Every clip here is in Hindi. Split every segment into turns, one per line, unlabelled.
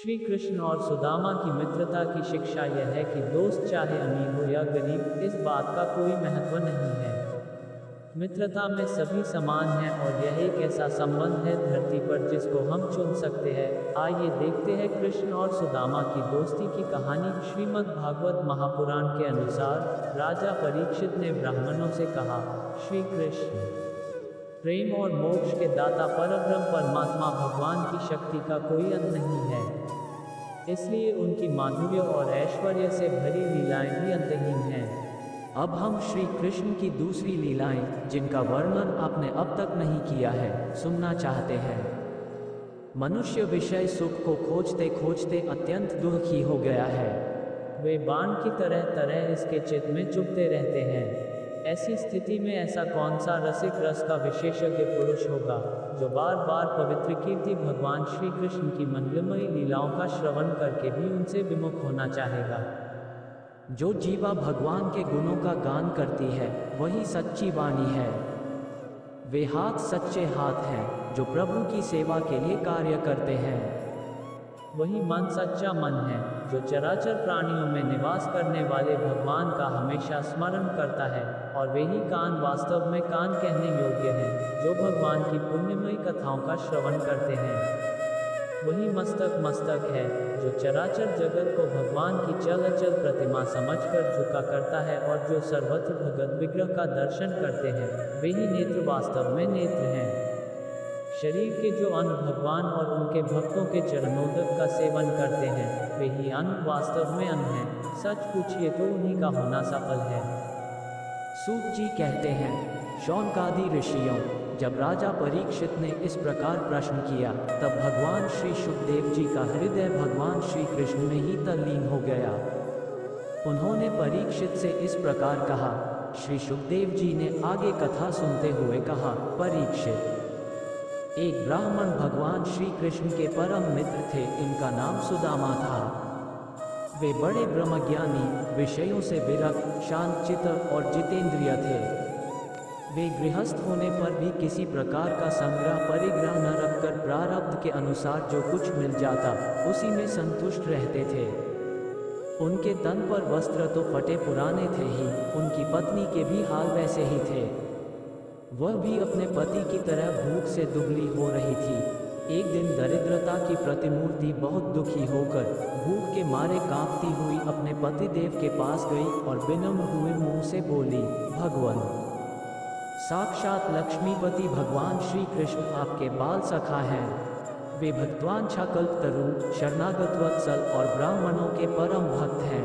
श्री कृष्ण और सुदामा की मित्रता की शिक्षा यह है कि दोस्त चाहे अमीर हो या गरीब, इस बात का कोई महत्व नहीं है। मित्रता में सभी समान हैं और यह एक ऐसा संबंध है धरती पर जिसको हम चुन सकते हैं। आइए देखते हैं कृष्ण और सुदामा की दोस्ती की कहानी। श्रीमद् भागवत महापुराण के अनुसार राजा परीक्षित ने ब्राह्मणों से कहा, श्री कृष्ण प्रेम और मोक्ष के दाता परब्रह्म परमात्मा भगवान की शक्ति का कोई अंत नहीं है, इसलिए उनकी माधुर्य और ऐश्वर्य से भरी लीलाएं भी अंतहीन हैं।
अब हम श्री कृष्ण की दूसरी लीलाएं, जिनका वर्णन आपने अब तक नहीं किया है, सुनना चाहते हैं। मनुष्य विषय सुख को खोजते खोजते अत्यंत दुखी हो गया है।
वे बाण की तरह तरह इसके चित्त में चुभते रहते हैं। ऐसी स्थिति में ऐसा कौन सा रसिक रस का विशेषज्ञ पुरुष होगा जो बार बार पवित्र कीर्ति भगवान श्री कृष्ण की मंगलमयी लीलाओं का श्रवण करके भी उनसे विमुख होना चाहेगा।
जो जीवा भगवान के गुणों का गान करती है वही सच्ची वाणी है। वे हाथ सच्चे हाथ हैं जो प्रभु की सेवा के लिए कार्य करते हैं।
वही मन सच्चा मन है जो चराचर प्राणियों में निवास करने वाले भगवान का हमेशा स्मरण करता है। और वे ही कान वास्तव में कान कहने योग्य हैं जो भगवान की पुण्यमयी कथाओं का श्रवण करते हैं। वही मस्तक मस्तक है जो चराचर जगत को भगवान की चल अचल प्रतिमा समझकर झुका करता है और जो सर्वत्र भगत विग्रह का दर्शन करते हैं, वे ही नेत्र वास्तव में नेत्र हैं। शरीर के जो अंग भगवान और उनके भक्तों के चरणोदक का सेवन करते हैं, वे ही अंग वास्तव में अंग हैं। सच पूछिए तो उन्हीं का होना सफल है।
सूत जी कहते हैं, शौनकादि ऋषियों, जब राजा परीक्षित ने इस प्रकार प्रश्न किया तब भगवान श्री सुखदेव जी का हृदय भगवान श्री कृष्ण में ही तल्लीन हो गया। उन्होंने परीक्षित से इस प्रकार कहा। श्री सुखदेव जी ने आगे कथा सुनते हुए कहा, परीक्षित, एक ब्राह्मण भगवान श्री कृष्ण के परम मित्र थे। इनका नाम सुदामा था। वे बड़े ब्रह्मज्ञानी, विषयों से विरक्त, शांत चित्त और जितेंद्रिय थे। वे गृहस्थ होने पर भी किसी प्रकार का संग्रह परिग्रह न रखकर प्रारब्ध के अनुसार जो कुछ मिल जाता उसी में संतुष्ट रहते थे। उनके तन पर वस्त्र तो फटे पुराने थे ही, उनकी पत्नी के भी हाल वैसे ही थे। वह भी अपने पति की तरह भूख से दुबली हो रही थी। एक दिन दरिद्रता की प्रतिमूर्ति बहुत दुखी होकर भूख के मारे कांपती हुई अपने पतिदेव के पास गई और विनम्र हुए मुंह से बोली, भगवान, साक्षात लक्ष्मीपति भगवान श्री कृष्ण आपके बाल सखा हैं। वे भक्तवांछा कल्पतरु, शरणागत वत्सल और ब्राह्मणों के परम भक्त हैं।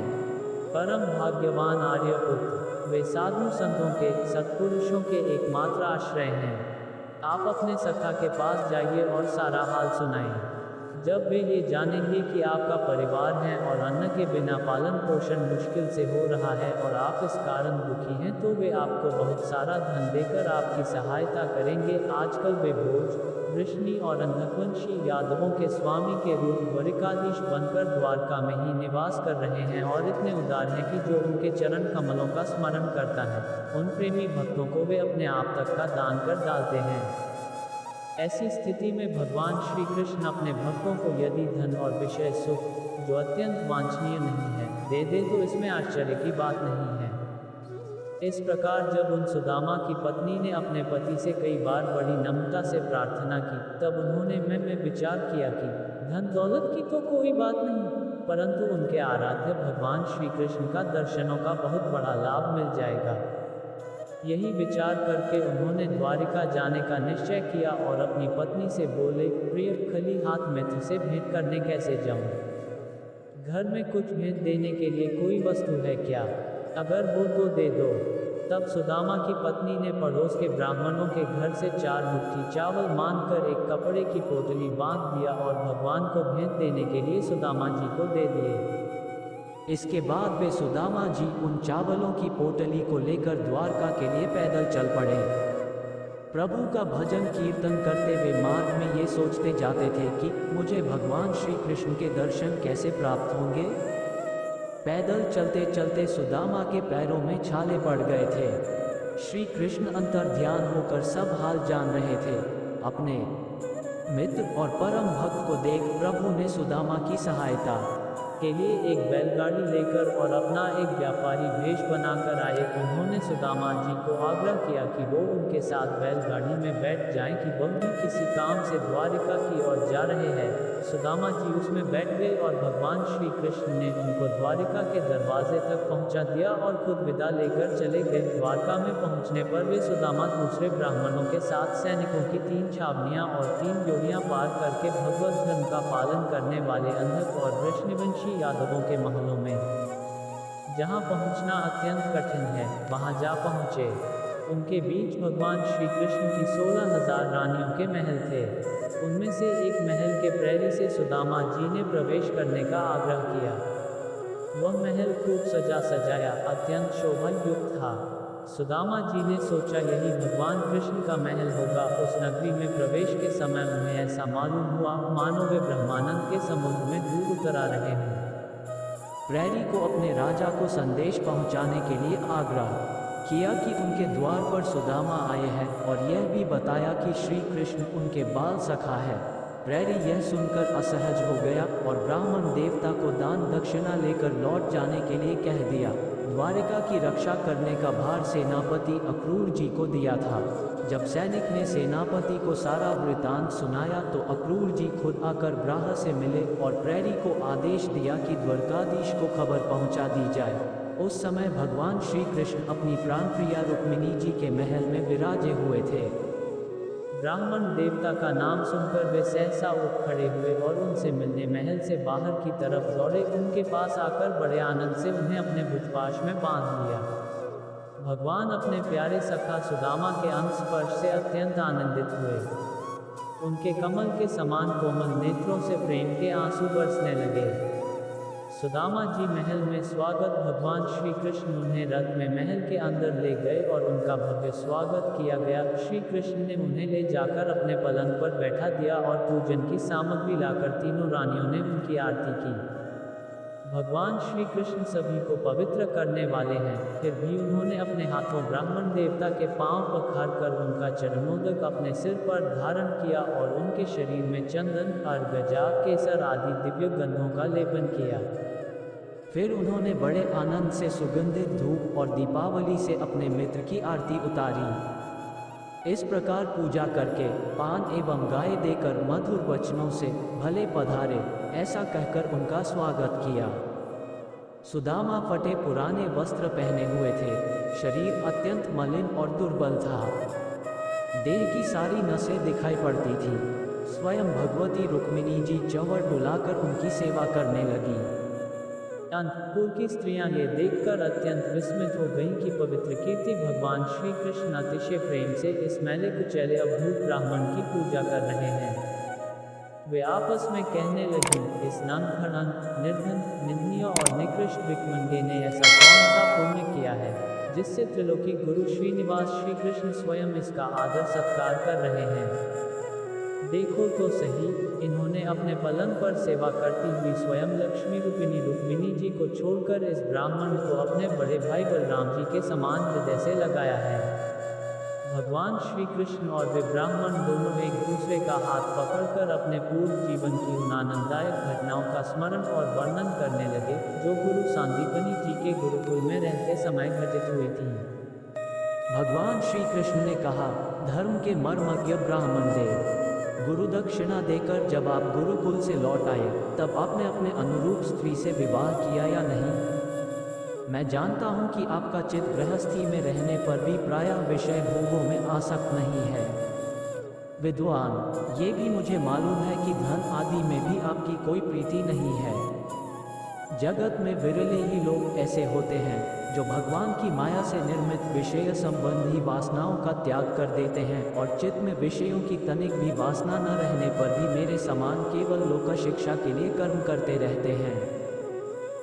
परम भाग्यवान आर्यपुत्र, वे साधु संतों के, सत्पुरुषों के एकमात्र आश्रय हैं। आप अपने सखा के पास जाइए और सारा हाल सुनाइए। जब वे ये जानेंगे कि आपका परिवार है और अन्न के बिना पालन पोषण मुश्किल से हो रहा है और आप इस कारण दुखी हैं, तो वे आपको बहुत सारा धन देकर आपकी सहायता करेंगे। आजकल वे भोज, वृष्णि और अंधकवंशी यादवों के स्वामी के रूप द्वारिकाधीश बनकर द्वारका में ही निवास कर रहे हैं और इतने उदार हैं कि जो उनके चरण कमलों का स्मरण करता है, उन प्रेमी भक्तों को वे अपने आप तक का दान कर डालते हैं। ऐसी स्थिति में भगवान श्री कृष्ण अपने भक्तों को यदि धन और विषय सुख, जो अत्यंत वांछनीय नहीं है, दे दे तो इसमें आश्चर्य की बात नहीं है। इस प्रकार जब उन सुदामा की पत्नी ने अपने पति से कई बार बड़ी नम्रता से प्रार्थना की, तब उन्होंने मन में विचार किया कि धन दौलत की तो कोई बात नहीं, परंतु उनके आराध्य भगवान श्री कृष्ण का दर्शनों का बहुत बड़ा लाभ मिल जाएगा। यही विचार करके उन्होंने द्वारिका जाने का निश्चय किया और अपनी पत्नी से बोले, प्रिय, खली हाथ मित्र से भेंट करने कैसे जाऊं? घर में कुछ भेंट देने के लिए कोई वस्तु है क्या? अगर हो तो दे दो। तब सुदामा की पत्नी ने पड़ोस के ब्राह्मणों के घर से 4 मुट्ठी चावल मांगकर एक कपड़े की पोटली बांध दिया और भगवान को भेंट देने के लिए सुदामा जी को दे दिए।
इसके बाद वे सुदामा जी उन चावलों की पोटली को लेकर द्वारका के लिए पैदल चल पड़े। प्रभु का भजन कीर्तन करते हुए मार्ग में ये सोचते जाते थे कि मुझे भगवान श्री कृष्ण के दर्शन कैसे प्राप्त होंगे। पैदल चलते चलते सुदामा के पैरों में छाले पड़ गए थे। श्री कृष्ण अंतर ध्यान होकर सब हाल जान रहे थे। अपने मित्र और परम भक्त को देख प्रभु ने सुदामा की सहायता
के लिए एक बैलगाड़ी लेकर और अपना एक व्यापारी वेश बनाकर आए। उन्होंने सुदामा जी को आग्रह किया कि वो उनके साथ बैलगाड़ी में बैठ जाएं कि वह भी किसी काम से द्वारिका की ओर जा रहे हैं। सुदामा जी उसमें बैठ गए और भगवान श्री कृष्ण ने उनको द्वारिका के दरवाजे तक पहुंचा दिया और खुद विदा लेकर चले गए। द्वारका में पहुंचने पर वे सुदामा दूसरे ब्राह्मणों के साथ सैनिकों की 3 छावनियां और 3 जोड़ियां पार करके भगवत धर्म का पालन करने वाले अंधक और वृष्णिवंशी यादवों के महलों में, जहां पहुंचना अत्यंत कठिन है, वहां जा पहुंचे। उनके बीच भगवान श्री कृष्ण की 16,000 रानियों के महल थे। उनमें से एक महल के प्रहरी से सुदामा जी ने प्रवेश करने का आग्रह किया। वह महल खूब सजा सजाया अत्यंत शोभा युक्त था। सुदामा जी ने सोचा यही भगवान कृष्ण का महल होगा। उस नगरी में प्रवेश के समय उन्हें ऐसा मालूम हुआ मानो वे ब्रह्मानंद के समुद्र में डूब उतर आ रहे हों।
प्रहरी को अपने राजा को संदेश पहुंचाने के लिए आग्रह किया कि उनके द्वार पर सुदामा आए हैं और यह भी बताया कि श्री कृष्ण उनके बाल सखा है। प्रहरी यह सुनकर असहज हो गया और ब्राह्मण देवता को दान दक्षिणा लेकर लौट जाने के लिए कह दिया। द्वारिका की रक्षा करने का भार सेनापति अक्रूर जी को दिया था। जब सैनिक ने सेनापति को सारा वृतांत सुनाया तो अक्रूर जी खुद आकर ब्राह से मिले और प्रहरी को आदेश दिया कि द्वारकाधीश को खबर पहुंचा दी जाए। उस समय भगवान श्री कृष्ण अपनी प्राणप्रिया रुक्मिणी जी के महल में विराजे हुए थे।
ब्राह्मण देवता का नाम सुनकर वे सहसा उठ खड़े हुए और उनसे मिलने महल से बाहर की तरफ दौड़े। उनके पास आकर बड़े आनंद से उन्हें अपने भुजपाश में बांध लिया। भगवान अपने प्यारे सखा सुदामा के अंग स्पर्श से अत्यंत आनंदित हुए। उनके कमल के समान कोमल नेत्रों से प्रेम के आंसू बरसने लगे। सुदामा जी महल में स्वागत। भगवान श्री कृष्ण उन्हें रथ में महल के अंदर ले गए और उनका भव्य स्वागत किया गया। श्री कृष्ण ने उन्हें ले जाकर अपने पलंग पर बैठा दिया और पूजन की सामग्री लाकर तीनों रानियों ने उनकी आरती की। भगवान श्री कृष्ण सभी को पवित्र करने वाले हैं, फिर भी उन्होंने अपने हाथों ब्राह्मण देवता के पांव पखारकर उनका चरणोदक अपने सिर पर धारण किया और उनके शरीर में चंदन, अर्गजा, केसर आदि दिव्य गंधों का लेपन किया।
फिर उन्होंने बड़े आनंद से सुगंधित धूप और दीपावली से अपने मित्र की आरती उतारी। इस प्रकार पूजा करके पान एवं गाय देकर मधुर वचनों से भले पधारे ऐसा कहकर उनका स्वागत किया। सुदामा फटे पुराने वस्त्र पहने हुए थे। शरीर अत्यंत मलिन और दुर्बल था। देह की सारी नसें दिखाई पड़ती थी। स्वयं भगवती रुक्मिणी जी चौवर डुलाकर उनकी सेवा करने लगी।
अंतपुर की स्त्रियां ये देखकर अत्यंत विस्मित हो गईं कि पवित्र कीर्ति भगवान श्री कृष्ण अतिशय प्रेम से इस मैले कुचैले अवधूत ब्राह्मण की पूजा कर रहे हैं। वे आपस में कहने लगी, इस नंग खड़ंग, निर्धन, निंदनीय और निकृष्ट विकमंगे ने ऐसा कौन सा पुण्य किया है जिससे त्रिलोकी गुरु श्रीनिवास श्री कृष्ण स्वयं इसका आदर सत्कार कर रहे हैं। देखो तो सही, इन्होंने अपने पलंग पर सेवा करती हुई स्वयं लक्ष्मी रूपिणी रुक्मिणी जी को छोड़कर इस ब्राह्मण को अपने बड़े भाई बलराम जी के समान हृदय से लगाया है। भगवान श्री कृष्ण और वे ब्राह्मण दोनों एक दूसरे का हाथ पकड़कर अपने पूर्व जीवन की उन आनंददायक घटनाओं का स्मरण और वर्णन करने लगे जो गुरु सांदीपनी जी के गुरुकुल में रहते समय घटित हुई थी।
भगवान श्री कृष्ण ने कहा, धर्म के मर्मज्ञ ब्राह्मण देव, गुरु दक्षिणा देकर जब आप गुरुकुल से लौट आए तब आपने अपने अनुरूप स्त्री से विवाह किया या नहीं? मैं जानता हूं कि आपका चित्त गृहस्थी में रहने पर भी प्रायः विषय भोगों में आसक्त नहीं है। विद्वान, ये भी मुझे मालूम है कि धन आदि में भी आपकी कोई प्रीति नहीं है। जगत में विरले ही लोग ऐसे होते हैं जो भगवान की माया से निर्मित विषय संबंधी वासनाओं का त्याग कर देते हैं और चित्त में विषयों की तनिक भी वासना न रहने पर भी मेरे समान केवल लोक शिक्षा के लिए कर्म करते रहते हैं।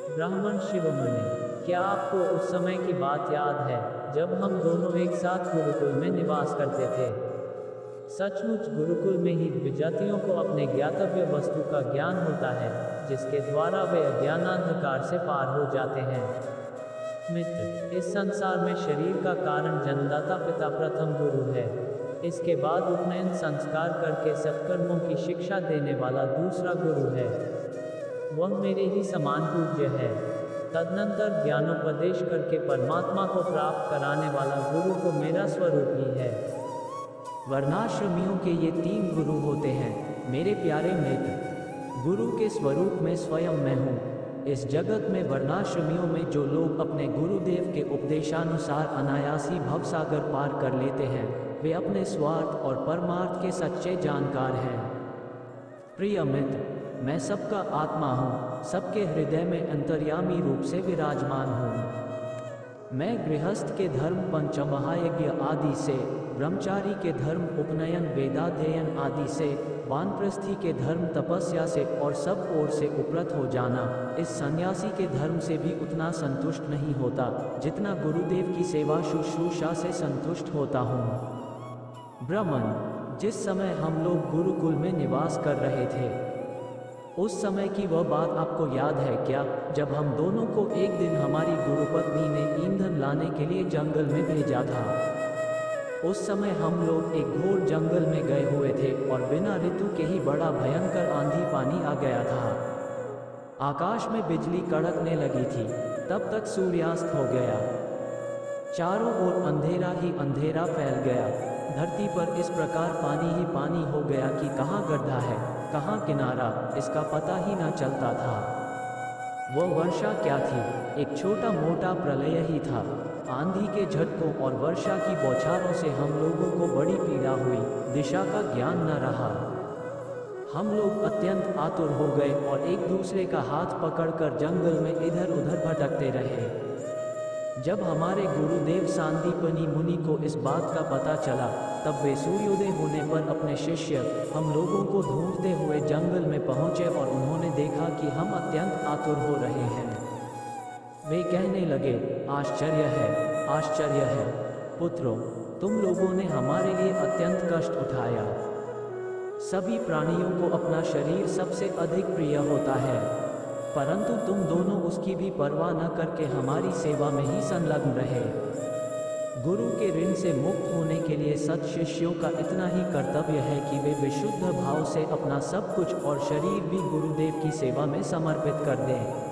ब्राह्मण शिरोमणि, क्या आपको उस समय की बात याद है जब हम दोनों एक साथ गुरुकुल में निवास करते थे? सचमुच गुरुकुल में ही द्विजातियों को अपने ज्ञातव्य वस्तु का ज्ञान होता है जिसके द्वारा वे अज्ञानांधकार से पार हो जाते हैं। मित्र, इस संसार में शरीर का कारण जन्मदाता पिता प्रथम गुरु है। इसके बाद उपनयन संस्कार करके सत्कर्मों की शिक्षा देने वाला दूसरा गुरु है, वह मेरे ही समान पूज्य है। तदनंतर ज्ञानोपदेश करके परमात्मा को प्राप्त कराने वाला गुरु को मेरा स्वरूप ही है।
वर्णाश्रमियों के ये 3 गुरु होते हैं मेरे प्यारे मित्र। गुरु के स्वरूप में स्वयं मैं हूँ। इस जगत में वर्णाश्रमियों में जो लोग अपने गुरुदेव के उपदेशानुसार अनायासी भवसागर पार कर लेते हैं, वे अपने स्वार्थ और परमार्थ के सच्चे जानकार हैं। प्रिय मित्र, मैं सबका आत्मा हूँ, सबके हृदय में अंतर्यामी रूप से विराजमान हूँ। मैं गृहस्थ के धर्म पंचमहायज्ञ आदि से, ब्रह्मचारी के धर्म उपनयन वेदाध्ययन आदि से, वानप्रस्थी के धर्म तपस्या से और सब ओर से उपरत हो जाना, इस सन्यासी के धर्म से भी उतना संतुष्ट नहीं होता जितना गुरुदेव की सेवा शुश्रूषा से संतुष्ट होता हूँ। ब्राह्मण, जिस समय हम लोग गुरुकुल में निवास कर रहे थे, उस समय की वह बात आपको याद है क्या, जब हम दोनों को एक दिन हमारी गुरुपत्नी ने ईंधन लाने के लिए जंगल में भेजा था। उस समय हम लोग एक घोर जंगल में गए हुए थे और बिना ऋतु के ही बड़ा भयंकर आंधी पानी आ गया था। आकाश में बिजली कड़कने लगी थी। तब तक सूर्यास्त हो गया। चारों ओर अंधेरा ही अंधेरा फैल गया। धरती पर इस प्रकार पानी ही पानी हो गया कि कहाँ गड्ढा है, कहाँ किनारा, इसका पता ही ना चलता था। वह वर्षा क्या थी, एक छोटा मोटा प्रलय ही था। आंधी के झटकों और वर्षा की बौछारों से हम लोगों को बड़ी पीड़ा हुई, दिशा का ज्ञान न रहा। हम लोग अत्यंत आतुर हो गए और एक दूसरे का हाथ पकड़कर जंगल में इधर उधर भटकते रहे। जब हमारे गुरुदेव सांदीपनी मुनि को इस बात का पता चला, तब वे सूर्योदय होने पर अपने शिष्य हम लोगों को ढूंढते हुए जंगल में पहुंचे और उन्होंने देखा कि हम अत्यंत आतुर हो रहे हैं। वे कहने लगे, आश्चर्य है, आश्चर्य है। पुत्रों, तुम लोगों ने हमारे लिए अत्यंत कष्ट उठाया। सभी प्राणियों को अपना शरीर सबसे अधिक प्रिय होता है, परंतु तुम दोनों उसकी भी परवाह न करके हमारी सेवा में ही संलग्न रहे। गुरु के ऋण से मुक्त होने के लिए सत शिष्यों का इतना ही कर्तव्य है कि वे विशुद्ध भाव से अपना सब कुछ और शरीर भी गुरुदेव की सेवा में समर्पित कर दें।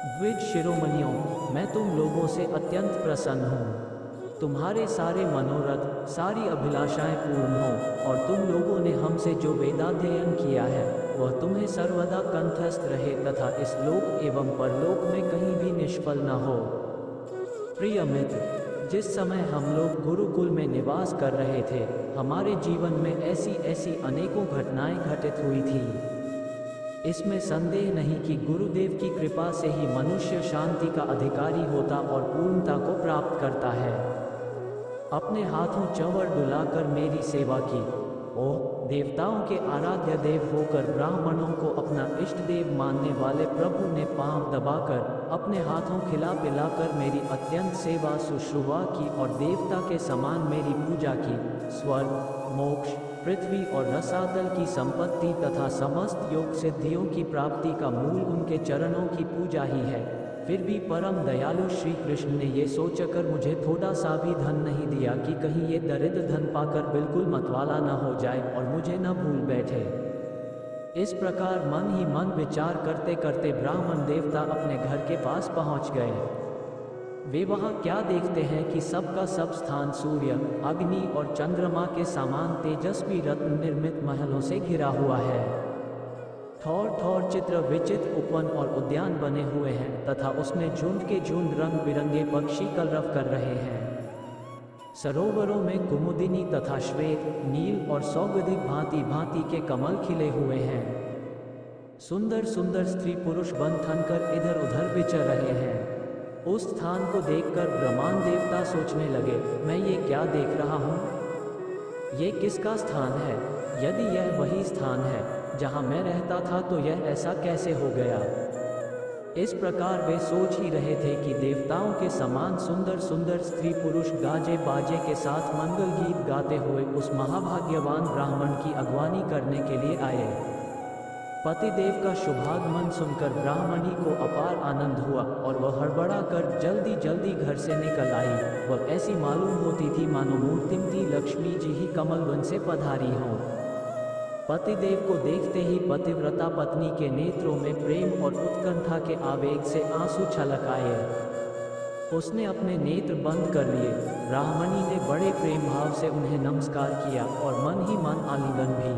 द्विज शिरोमणियों, मैं तुम लोगों से अत्यंत प्रसन्न हूँ। तुम्हारे सारे मनोरथ, सारी अभिलाषाएं पूर्ण हों और तुम लोगों ने हमसे जो वेदाध्ययन किया है वह तुम्हें सर्वदा कंठस्थ रहे तथा इस लोक एवं परलोक में कहीं भी निष्फल न हो। प्रिय मित्र, जिस समय हम लोग गुरुकुल में निवास कर रहे थे, हमारे जीवन में ऐसी ऐसी अनेकों घटनाएं घटित हुई थी। इसमें संदेह नहीं कि गुरुदेव की कृपा से ही मनुष्य शांति का अधिकारी होता और पूर्णता को प्राप्त करता है। अपने हाथों चंवर डुलाकर मेरी सेवा की। ओह, देवताओं के आराध्य देव होकर ब्राह्मणों को अपना इष्ट देव मानने वाले प्रभु ने पांव दबाकर अपने हाथों खिला पिलाकर मेरी अत्यंत सेवा शुश्रूषा की और देवता के समान मेरी पूजा की। स्वर्ग, मोक्ष, पृथ्वी और रसातल की संपत्ति तथा समस्त योग सिद्धियों की प्राप्ति का मूल उनके चरणों की पूजा ही है। फिर भी परम दयालु श्री कृष्ण ने ये सोचकर मुझे थोड़ा सा भी धन नहीं दिया कि कहीं ये दरिद्र धन पाकर बिल्कुल मतवाला न हो जाए और मुझे न भूल बैठे। इस प्रकार मन ही मन विचार करते करते ब्राह्मण देवता अपने घर के पास पहुंच गए। वे वहां क्या देखते हैं कि सबका सब स्थान सूर्य, अग्नि और चंद्रमा के समान तेजस्वी रत्न निर्मित महलों से घिरा हुआ है। ठौर ठौर चित्र विचित्र उपवन और उद्यान बने हुए हैं तथा उसमें झुंड के झुंड रंग बिरंगे पक्षी कलरव कर रहे हैं। सरोवरों में कुमुदिनी तथा श्वेत, नील और सौगंधिक भांति भांति के कमल खिले हुए हैं। सुंदर सुंदर स्त्री पुरुष बन ठनकर इधर उधर विचर रहे हैं। उस स्थान को देखकर ब्रह्मांड देवता सोचने लगे, मैं ये क्या देख रहा हूँ? ये किसका स्थान है? यदि यह वही स्थान है जहाँ मैं रहता था तो यह ऐसा कैसे हो गया? इस प्रकार वे सोच ही रहे थे कि देवताओं के समान सुंदर सुंदर स्त्री पुरुष गाजे बाजे के साथ मंगल गीत गाते हुए उस महाभाग्यवान ब्राह्मण की अगवानी करने के लिए आए। पतिदेव का शुभागमन सुनकर ब्राह्मणी को अपार आनंद हुआ और वह हड़बड़ा कर जल्दी जल्दी घर से निकल आई। वह ऐसी मालूम होती थी मानो मूर्तिमती लक्ष्मी जी ही कमल वन से पधारी हों। पतिदेव को देखते ही पतिव्रता पत्नी के नेत्रों में प्रेम और उत्कंठा के आवेग से आंसू छलक आए। उसने अपने नेत्र बंद कर लिए। ब्राह्मणी ने बड़े प्रेम भाव से उन्हें नमस्कार किया और मन ही मन आलिंगन भी।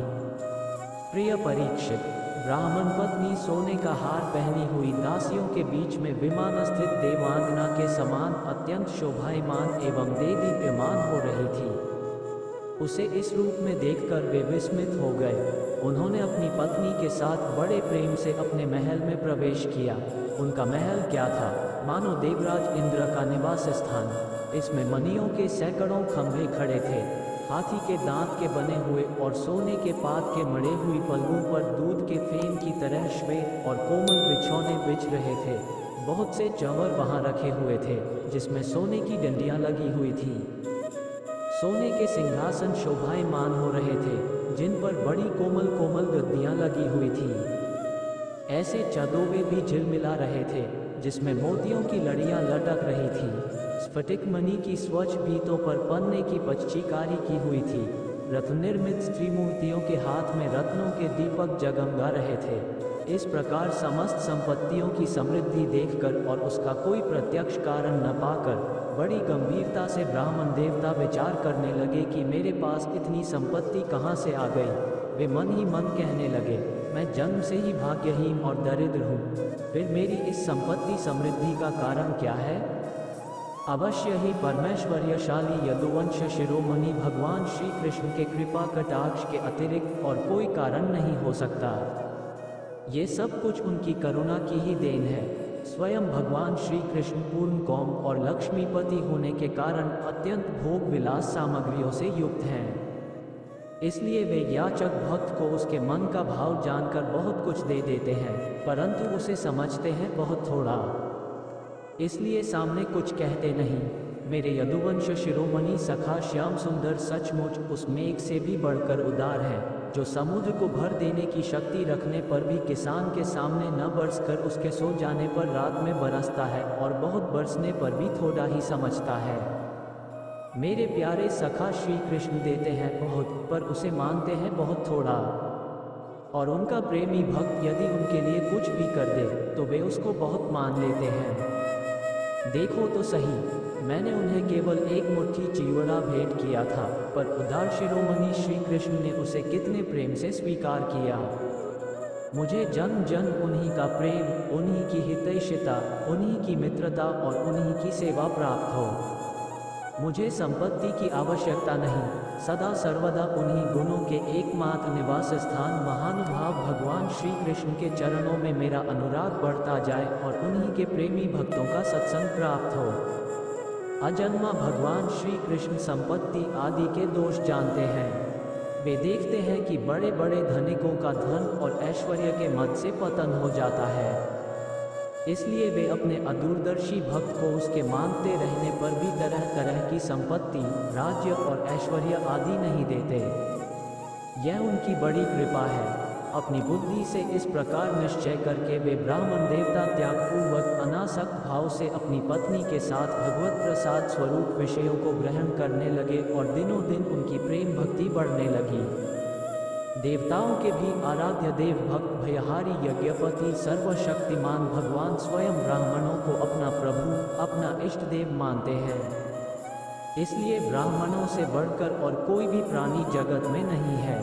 प्रिय परीक्षित, ब्राह्मण पत्नी सोने का हार पहनी हुई दासियों के बीच में विमान स्थित देवांगना के समान अत्यंत शोभायमान एवं देदीप्यमान हो रही थी। उसे इस रूप में देखकर वे विस्मित हो गए। उन्होंने अपनी पत्नी के साथ बड़े प्रेम से अपने महल में प्रवेश किया। उनका महल क्या था, मानो देवराज इंद्र का निवास स्थान। इसमें मणियों के सैकड़ों खंभे खड़े थे। हाथी के दांत के बने हुए और सोने के पात के मढ़े हुई पलंगों पर दूध के फेन की तरह श्वेत और कोमल बिछौने बिछ रहे थे। बहुत से चंवर वहां रखे हुए थे जिसमें सोने की डंडियां लगी हुई थी। सोने के सिंहासन शोभायमान हो रहे थे जिन पर बड़ी कोमल कोमल गद्दियां लगी हुई थी। ऐसे चदोवे भी झिलमिला रहे थे जिसमें मोतियों की लड़ियां लटक रही थी। स्फटिक मणि की स्वच्छ पीतों पर पन्ने की पच्चीकारी की हुई थी। रत्न निर्मित स्त्री मूर्तियों के हाथ में रत्नों के दीपक जगमगा रहे थे। इस प्रकार समस्त संपत्तियों की समृद्धि देखकर और उसका कोई प्रत्यक्ष कारण न पाकर बड़ी गंभीरता से ब्राह्मण देवता विचार करने लगे कि मेरे पास इतनी संपत्ति कहाँ से आ गई। वे मन ही मन कहने लगे, मैं जन्म से ही भाग्यहीन और दरिद्र हूँ, फिर मेरी इस संपत्ति समृद्धि का कारण क्या है? अवश्य ही परमेश्वर्यशाली यदुवंश शिरोमणि भगवान श्री कृष्ण के कृपा कटाक्ष के अतिरिक्त और कोई कारण नहीं हो सकता। ये सब कुछ उनकी करुणा की ही देन है। स्वयं भगवान श्री कृष्ण पूर्ण कौम और लक्ष्मीपति होने के कारण अत्यंत भोग विलास सामग्रियों से युक्त हैं। इसलिए वे याचक भक्त को उसके मन का भाव जानकर बहुत कुछ दे देते हैं, परंतु उसे समझते हैं बहुत थोड़ा। इसलिए सामने कुछ कहते नहीं। मेरे यदुवंश शिरोमणि सखा श्याम सुंदर सचमुच उस मेघ से भी बढ़कर उदार है जो समुद्र को भर देने की शक्ति रखने पर भी किसान के सामने न बरसकर उसके सो जाने पर रात में बरसता है और बहुत बरसने पर भी थोड़ा ही समझता है। मेरे प्यारे सखा श्री कृष्ण देते हैं बहुत, पर उसे मानते हैं बहुत थोड़ा। और उनका प्रेमी भक्त यदि उनके लिए कुछ भी कर दे तो वे उसको बहुत मान लेते हैं। देखो तो सही, मैंने उन्हें केवल एक मुट्ठी चिवड़ा भेंट किया था, पर उदार शिरोमणि श्री कृष्ण ने उसे कितने प्रेम से स्वीकार किया। मुझे जन्म जन्म उन्हीं का प्रेम, उन्हीं की हितैषिता, उन्हीं की मित्रता और उन्हीं की सेवा प्राप्त हो। मुझे संपत्ति की आवश्यकता नहीं, सदा सर्वदा उन्हीं गुणों के एकमात्र निवास स्थान महानुभाव भगवान श्री कृष्ण के चरणों में मेरा अनुराग बढ़ता जाए और उन्हीं के प्रेमी भक्तों का सत्संग प्राप्त हो। अजन्मा भगवान श्री कृष्ण संपत्ति आदि के दोष जानते हैं। वे देखते हैं कि बड़े बड़े धनिकों का धन और ऐश्वर्य के मद से पतन हो जाता है। इसलिए वे अपने अदूरदर्शी भक्त को उसके मांगते रहने पर भी तरह तरह की संपत्ति, राज्य और ऐश्वर्य आदि नहीं देते। यह उनकी बड़ी कृपा है। अपनी बुद्धि से इस प्रकार निश्चय करके वे ब्राह्मण देवता त्यागपूर्वक अनासक्त भाव से अपनी पत्नी के साथ भगवत प्रसाद स्वरूप विषयों को ग्रहण करने लगे और दिनों दिन उनकी प्रेम भक्ति बढ़ने लगी। देवताओं के भी आराध्य देव भक्त भयहारी यज्ञपति सर्वशक्तिमान भगवान स्वयं ब्राह्मणों को अपना प्रभु, अपना इष्ट देव मानते हैं। इसलिए ब्राह्मणों से बढ़कर और कोई भी प्राणी जगत में नहीं है।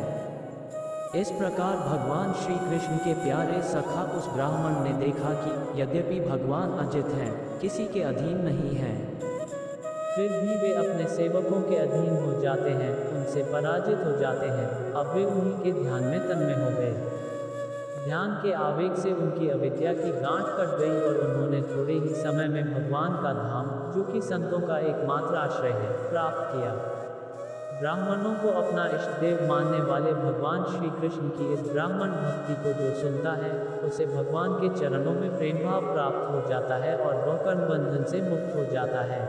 इस प्रकार भगवान श्री कृष्ण के प्यारे सखा उस ब्राह्मण ने देखा कि यद्यपि भगवान अजित हैं, किसी के अधीन नहीं हैं,
फिर भी वे अपने सेवकों के अधीन हो जाते हैं, उनसे पराजित हो जाते हैं। अब वे उन्हीं के ध्यान में तन्मय हो गए। ध्यान के आवेग से उनकी अविद्या की गांठ कट गई और उन्होंने थोड़े ही समय में भगवान का धाम, जो कि संतों का एकमात्र आश्रय है, प्राप्त किया। ब्राह्मणों को अपना इष्ट देव मानने वाले भगवान श्री कृष्ण की इस ब्राह्मण भक्ति को जो सुनता है, उसे भगवान के चरणों में प्रेम भाव प्राप्त हो जाता है और वह कर्म बंधन से मुक्त हो जाता है।